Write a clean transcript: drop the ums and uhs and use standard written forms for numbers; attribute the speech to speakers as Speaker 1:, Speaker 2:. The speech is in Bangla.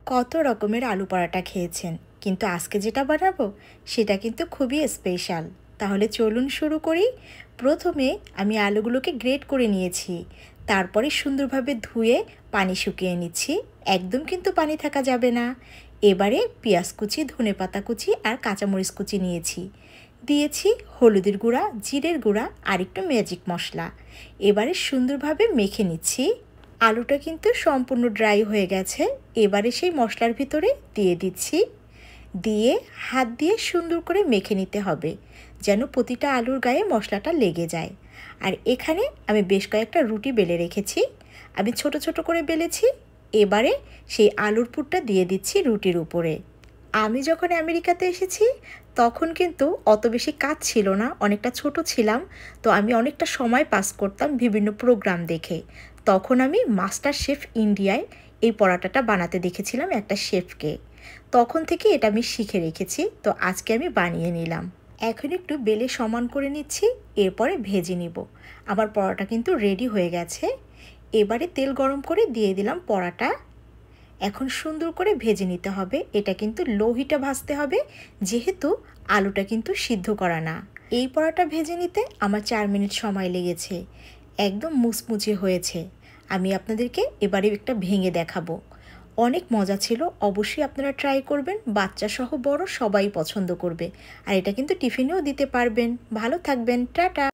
Speaker 1: কত রকমের আলু পরাঠা খেয়েছেন, কিন্তু আজকে যেটা বানাবো সেটা কিন্তু খুবই স্পেশাল। তাহলে চলুন শুরু করি। প্রথমে আমি আলুগুলোকে গ্রেট করে নিয়েছি, তারপরে সুন্দরভাবে ধুয়ে পানি শুকিয়ে নিচ্ছি। একদম কিন্তু পানি থাকা যাবে না। এবারে পেঁয়াজ কুচি, ধনেপাতা কুচি আর কাঁচামরিচ কুচি নিয়েছি, দিয়েছি হলুদের গুঁড়া, জিরের গুঁড়া আর একটু ম্যাজিক মশলা। এবারে সুন্দরভাবে মেখে নিচ্ছি। আলুটা কিন্তু সম্পূর্ণ ড্রাই হয়ে গেছে। এবারে সেই মশলার ভিতরে দিয়ে দিচ্ছি, দিয়ে হাত দিয়ে সুন্দর করে মেখে নিতে হবে, যেন প্রতিটা আলুর গায়ে মশলাটা লেগে যায়। আর এখানে আমি বেশ কয়েকটা রুটি বেলে রেখেছি, আমি ছোট ছোট করে বেলেছি। এবারে সেই আলুর পুরটা দিয়ে দিচ্ছি রুটির উপরে। আমি যখন আমেরিকাতে এসেছি তখন কিন্তু অত বেশি কাজ ছিল না, অনেকটা ছোট ছিলাম, তো আমি অনেকটা সময় পাস করতাম বিভিন্ন প্রোগ্রাম দেখে। তখন আমি মাস্টার শেফ ইন্ডিয়ায় এই পরাটাটা বানাতে দেখেছিলাম একটা শেফকে। তখন থেকে এটা আমি শিখে রেখেছি, তো আজকে আমি বানিয়ে নিলাম। এখন একটু বেলে সমান করে নিচ্ছি, এরপরে ভেজে নিব। আমার পরাটা কিন্তু রেডি হয়ে গেছে। এবারে তেল গরম করে দিয়ে দিলাম পরাটা। এখন সুন্দর করে ভেজে নিতে হবে। এটা কিন্তু লো হিটে ভাজতে হবে, যেহেতু আলুটা কিন্তু সিদ্ধ করা না। এই পরাটা ভেজে নিতে আমার 4 মিনিট সময় লেগেছে। একদম মুচমুচে হয়েছে। আমি আপনাদেরকে এবারে একটা ভেঙে দেখাবো। অনেক মজা ছিল, অবশ্যই আপনারা ট্রাই করবেন। বাচ্চা সহ বড় সবাই পছন্দ করবে। আর এটা কিন্তু টিফিনেও দিতে পারবেন। ভালো থাকবেন, টাটা।